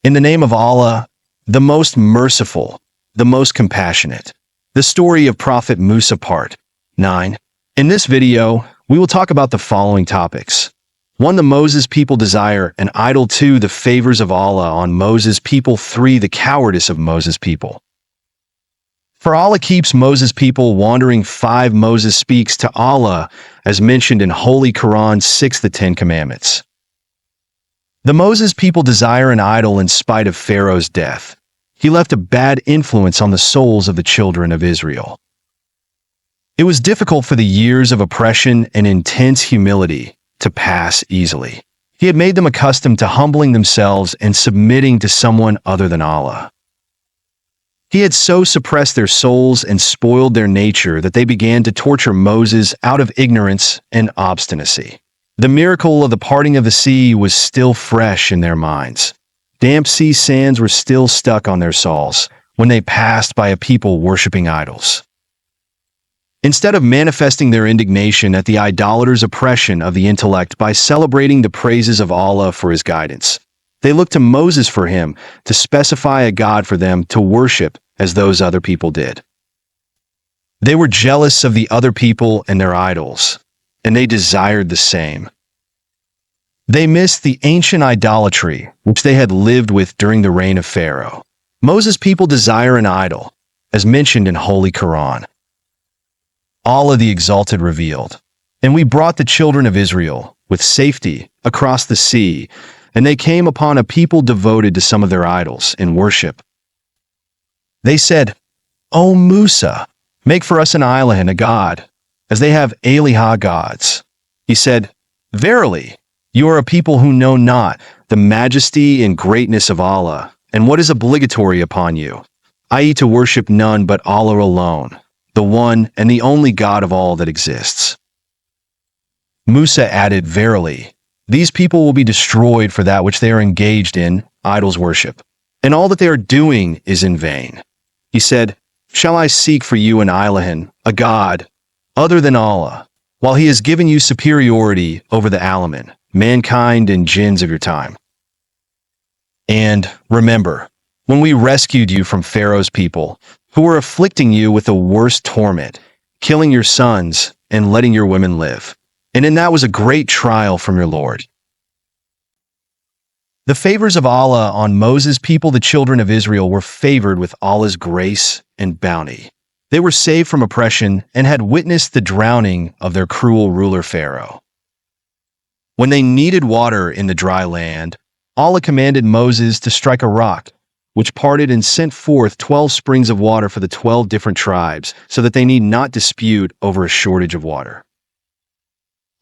In the name of Allah, the most merciful, the most compassionate. The story of Prophet Musa Part 9. In this video, we will talk about the following topics. 1. The Moses people desire an idol. 2. The favors of Allah on Moses people. 3. The cowardice of Moses people. For Allah keeps Moses people wandering. 5. Moses speaks to Allah as mentioned in Holy Quran. 6. The 10 Commandments. The Moses people desire an idol in spite of Pharaoh's death. He left a bad influence on the souls of the children of Israel. It was difficult for the years of oppression and intense humility to pass easily. He had made them accustomed to humbling themselves and submitting to someone other than Allah. He had so suppressed their souls and spoiled their nature that they began to torture Moses out of ignorance and obstinacy. The miracle of the parting of the sea was still fresh in their minds. Damp sea sands were still stuck on their souls when they passed by a people worshipping idols. Instead of manifesting their indignation at the idolater's oppression of the intellect by celebrating the praises of Allah for his guidance, they looked to Moses for him to specify a God for them to worship as those other people did. They were jealous of the other people and their idols, and they desired the same. They missed the ancient idolatry which they had lived with during the reign of Pharaoh. Moses' people desire an idol, as mentioned in Holy Quran. Allah the Exalted revealed, "And we brought the children of Israel with safety across the sea, and they came upon a people devoted to some of their idols in worship. They said, 'O Musa, make for us an Elohim, a god, as they have Alihah gods.' He said, 'Verily, you are a people who know not the majesty and greatness of Allah, and what is obligatory upon you, i.e. to worship none but Allah alone, the one and the only God of all that exists.' Musa added, 'Verily, these people will be destroyed for that which they are engaged in, idols worship, and all that they are doing is in vain.' He said, 'Shall I seek for you an Elohim, a God, other than Allah, while he has given you superiority over the Alamin, mankind and jinns of your time? And remember, when we rescued you from Pharaoh's people, who were afflicting you with the worst torment, killing your sons and letting your women live, and in that was a great trial from your Lord.' The favors of Allah on Moses' people, the children of Israel, were favored with Allah's grace and bounty. They were saved from oppression and had witnessed the drowning of their cruel ruler Pharaoh. When they needed water in the dry land, Allah commanded Moses to strike a rock, which parted and sent forth 12 springs of water for the 12 different tribes, so that they need not dispute over a shortage of water.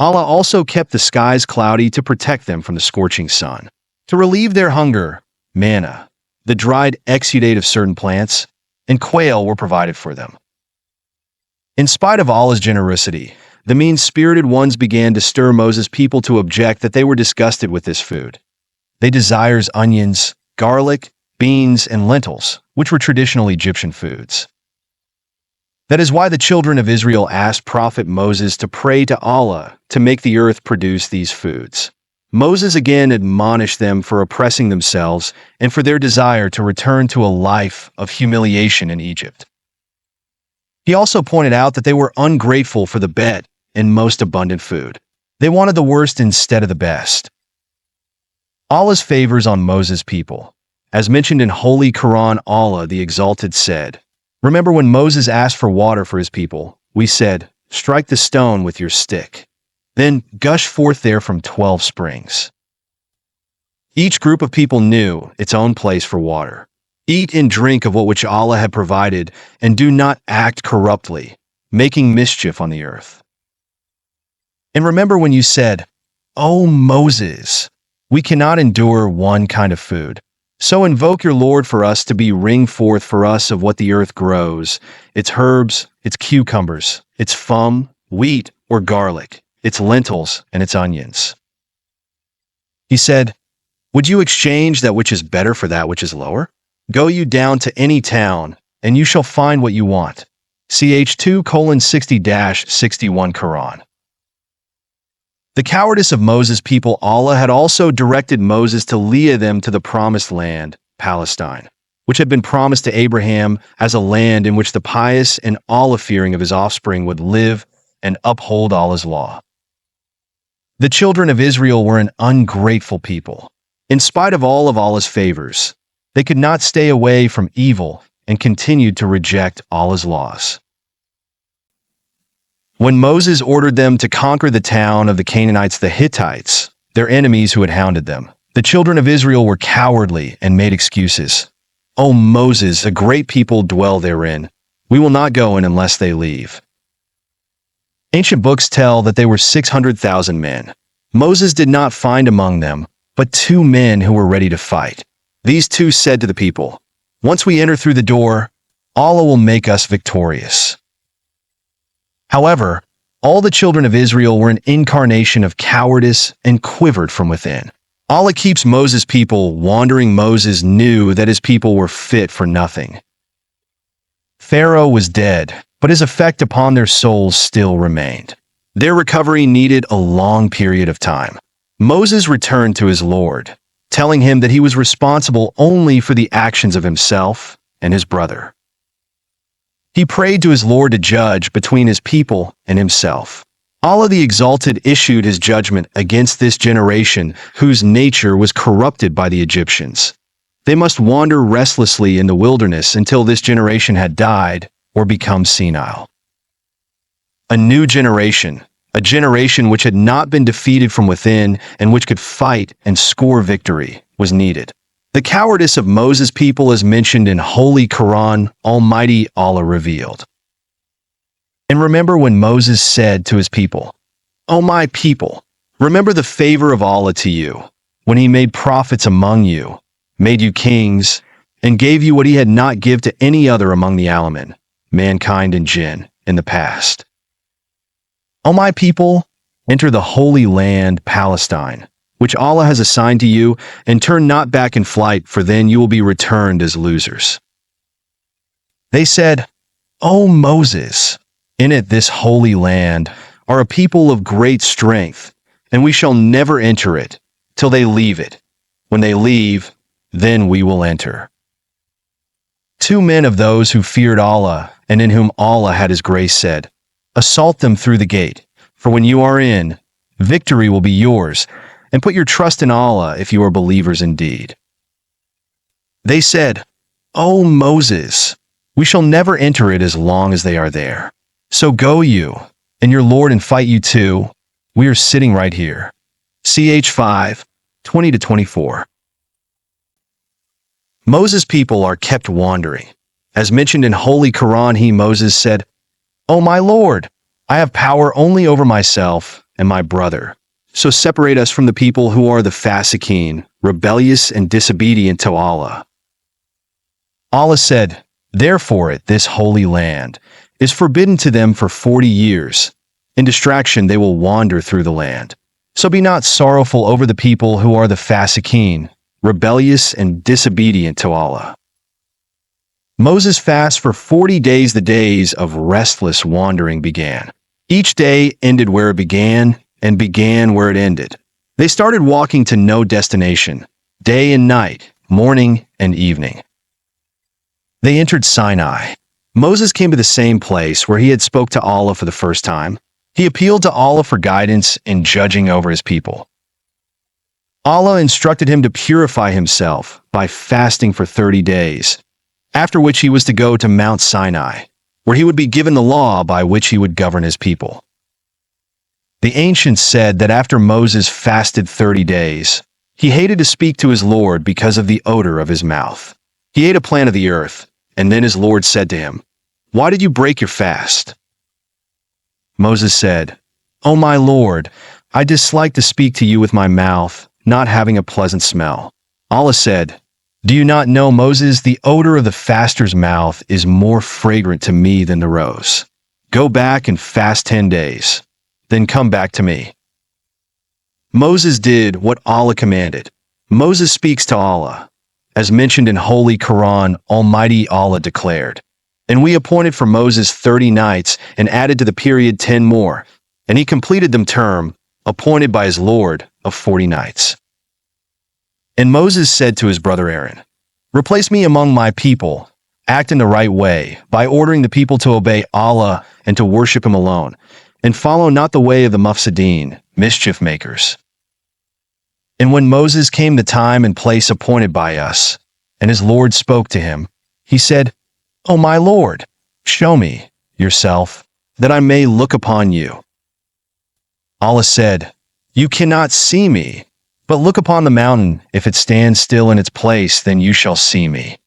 Allah also kept the skies cloudy to protect them from the scorching sun. To relieve their hunger, manna, the dried exudate of certain plants, and quail were provided for them. In spite of Allah's generosity, the mean-spirited ones began to stir Moses' people to object that they were disgusted with this food. They desired onions, garlic, beans, and lentils, which were traditional Egyptian foods. That is why the children of Israel asked Prophet Moses to pray to Allah to make the earth produce these foods. Moses again admonished them for oppressing themselves and for their desire to return to a life of humiliation in Egypt. He also pointed out that they were ungrateful for the best and most abundant food. They wanted the worst instead of the best. Allah's favors on Moses' people. As mentioned in Holy Quran, Allah the Exalted said, "Remember when Moses asked for water for his people, we said, 'Strike the stone with your stick.' Then gush forth there from 12 springs. Each group of people knew its own place for water. Eat and drink of what which Allah had provided, and do not act corruptly, making mischief on the earth. And remember when you said, 'O Moses, we cannot endure one kind of food. So invoke your Lord for us to bring forth for us of what the earth grows, its herbs, its cucumbers, its fum, wheat, or garlic, its lentils, and its onions.' He said, 'Would you exchange that which is better for that which is lower? Go you down to any town, and you shall find what you want.' Ch 2:60-61 Quran. The cowardice of Moses' people, Allah had also directed Moses to lead them to the promised land, Palestine, which had been promised to Abraham as a land in which the pious and Allah-fearing of his offspring would live and uphold Allah's law. The children of Israel were an ungrateful people. In spite of all of Allah's favors, they could not stay away from evil and continued to reject Allah's laws. When Moses ordered them to conquer the town of the Canaanites, the Hittites, their enemies who had hounded them, the children of Israel were cowardly and made excuses. "O Moses, a great people dwell therein. We will not go in unless they leave." Ancient books tell that they were 600,000 men. Moses did not find among them but 2 men who were ready to fight. These 2 said to the people, "Once we enter through the door, Allah will make us victorious." However, all the children of Israel were an incarnation of cowardice and quivered from within. Allah keeps Moses' people wandering. Moses knew that his people were fit for nothing. Pharaoh was dead, but his effect upon their souls still remained. Their recovery needed a long period of time. Moses returned to his Lord, telling him that he was responsible only for the actions of himself and his brother. He prayed to his Lord to judge between his people and himself. Allah the Exalted issued his judgment against this generation whose nature was corrupted by the Egyptians. They must wander restlessly in the wilderness until this generation had died or become senile. A new generation, a generation which had not been defeated from within and which could fight and score victory, was needed. The cowardice of Moses' people is mentioned in Holy Quran, Almighty Allah revealed. And remember when Moses said to his people, "O my people, remember the favor of Allah to you, when he made prophets among you, made you kings, and gave you what he had not given to any other among the alamin, mankind and jinn, in the past. O my people, enter the holy land, Palestine, which Allah has assigned to you, and turn not back in flight, for then you will be returned as losers." They said, "O Moses, in it, this holy land, are a people of great strength, and we shall never enter it till they leave it. When they leave, then we will enter." 2 men of those who feared Allah and in whom Allah had his grace said, "Assault them through the gate, for when you are in, victory will be yours, and put your trust in Allah if you are believers indeed." They said, "O Moses, we shall never enter it as long as they are there. So go you, and your Lord, and fight you too. We are sitting right here." Ch 5, 20-24. Moses' people are kept wandering. As mentioned in Holy Quran, Moses said, "O my Lord, I have power only over myself and my brother. So separate us from the people who are the fasiqeen, rebellious and disobedient to Allah." Allah said, "Therefore this holy land is forbidden to them for 40 years. In distraction they will wander through the land. So be not sorrowful over the people who are the fasiqeen, rebellious and disobedient to Allah." Moses fasted for 40 days. The days of restless wandering began. Each day ended where it began and began where it ended. They started walking to no destination, day and night, morning and evening. They entered Sinai. Moses came to the same place where he had spoke to Allah for the first time. He appealed to Allah for guidance in judging over his people. Allah instructed him to purify himself by fasting for 30 days, after which he was to go to Mount Sinai, where he would be given the law by which he would govern his people. The ancients said that after Moses fasted 30 days, he hated to speak to his Lord because of the odor of his mouth. He ate a plant of the earth, and then his Lord said to him, "Why did you break your fast?" Moses said, "O my Lord, I dislike to speak to you with my mouth, not having a pleasant smell." Allah said, "Do you not know, Moses, the odor of the faster's mouth is more fragrant to me than the rose? Go back and fast 10 days, then come back to me." Moses did what Allah commanded. Moses speaks to Allah. As mentioned in Holy Quran, Almighty Allah declared, "And we appointed for Moses 30 nights and added to the period 10 more, and he completed them term, appointed by his Lord of 40 nights. And Moses said to his brother Aaron, "Replace me among my people, act in the right way, by ordering the people to obey Allah and to worship him alone, and follow not the way of the mufsideen, mischief makers." And when Moses came the time and place appointed by us, and his Lord spoke to him, he said, "O my Lord, show me yourself, that I may look upon you." Allah said, "You cannot see me, but look upon the mountain. If it stands still in its place, then you shall see me."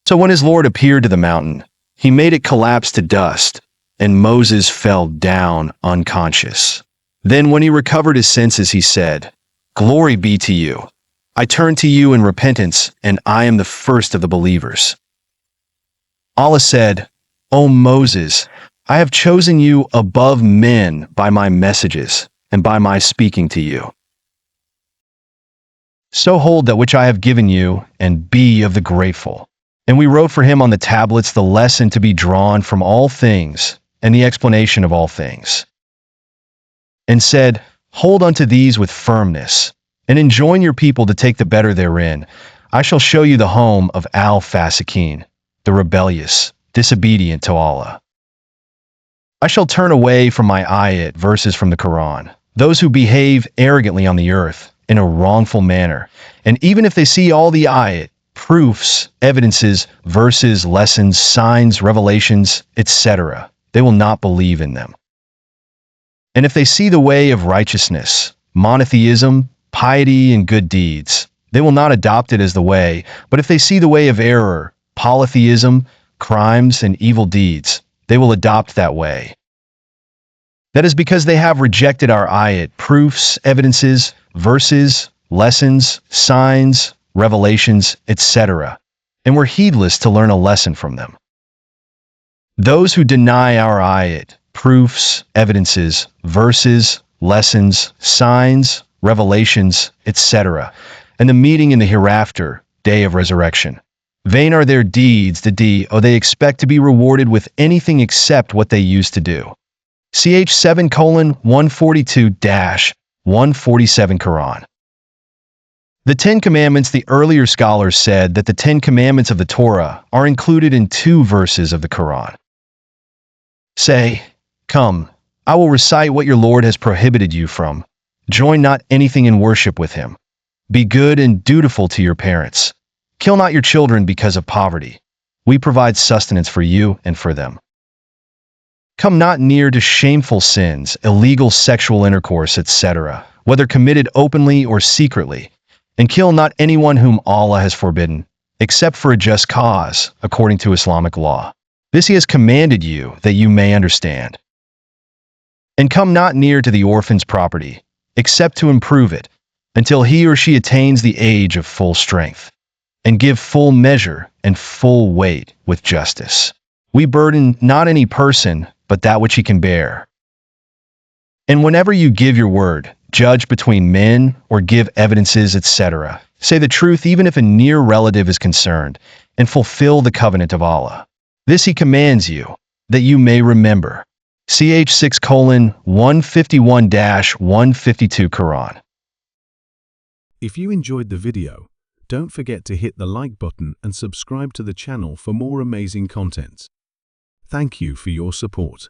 So when his Lord appeared to the mountain, he made it collapse to dust, and Moses fell down unconscious. Then when he recovered his senses, he said, "Glory be to you. I turn to you in repentance, and I am the first of the believers." Allah said, "O Moses, I have chosen you above men by my messages and by my speaking to you. So hold that which I have given you, and be of the grateful." And we wrote for him on the tablets the lesson to be drawn from all things, and the explanation of all things. And said, "Hold unto these with firmness, and enjoin your people to take the better therein. I shall show you the home of al-Fasiqeen, the rebellious, disobedient to Allah. I shall turn away from my ayat verses from the Quran, those who behave arrogantly on the earth in a wrongful manner, and even if they see all the ayat, proofs, evidences, verses, lessons, signs, revelations, etc., they will not believe in them. And if they see the way of righteousness, monotheism, piety, and good deeds, they will not adopt it as the way, but if they see the way of error, polytheism, crimes, and evil deeds, they will adopt that way. That is because they have rejected our ayat, proofs, evidences, verses, lessons, signs, revelations, etc., and were heedless to learn a lesson from them. Those who deny our ayat, proofs, evidences, verses, lessons, signs, revelations, etc., and the meeting in the hereafter, day of resurrection. Vain are their deeds, they expect to be rewarded with anything except what they used to do. Ch 7:142-147 Quran. The Ten Commandments. The earlier scholars said that the Ten Commandments of the Torah are included in 2 verses of the Quran. Say, "Come, I will recite what your Lord has prohibited you from. Join not anything in worship with him. Be good and dutiful to your parents. Kill not your children because of poverty. We provide sustenance for you and for them. Come not near to shameful sins, illegal sexual intercourse, etc., whether committed openly or secretly, and kill not anyone whom Allah has forbidden, except for a just cause, according to Islamic law. This he has commanded you, that you may understand. And come not near to the orphan's property, except to improve it, until he or she attains the age of full strength, and give full measure and full weight with justice. We burden not any person, but that which he can bear. And whenever you give your word, judge between men, or give evidences, etc., say the truth even if a near relative is concerned, and fulfill the covenant of Allah. This he commands you, that you may remember. Ch 6:151-152 Quran. If you enjoyed the video, don't forget to hit the like button and subscribe to the channel for more amazing content. Thank you for your support.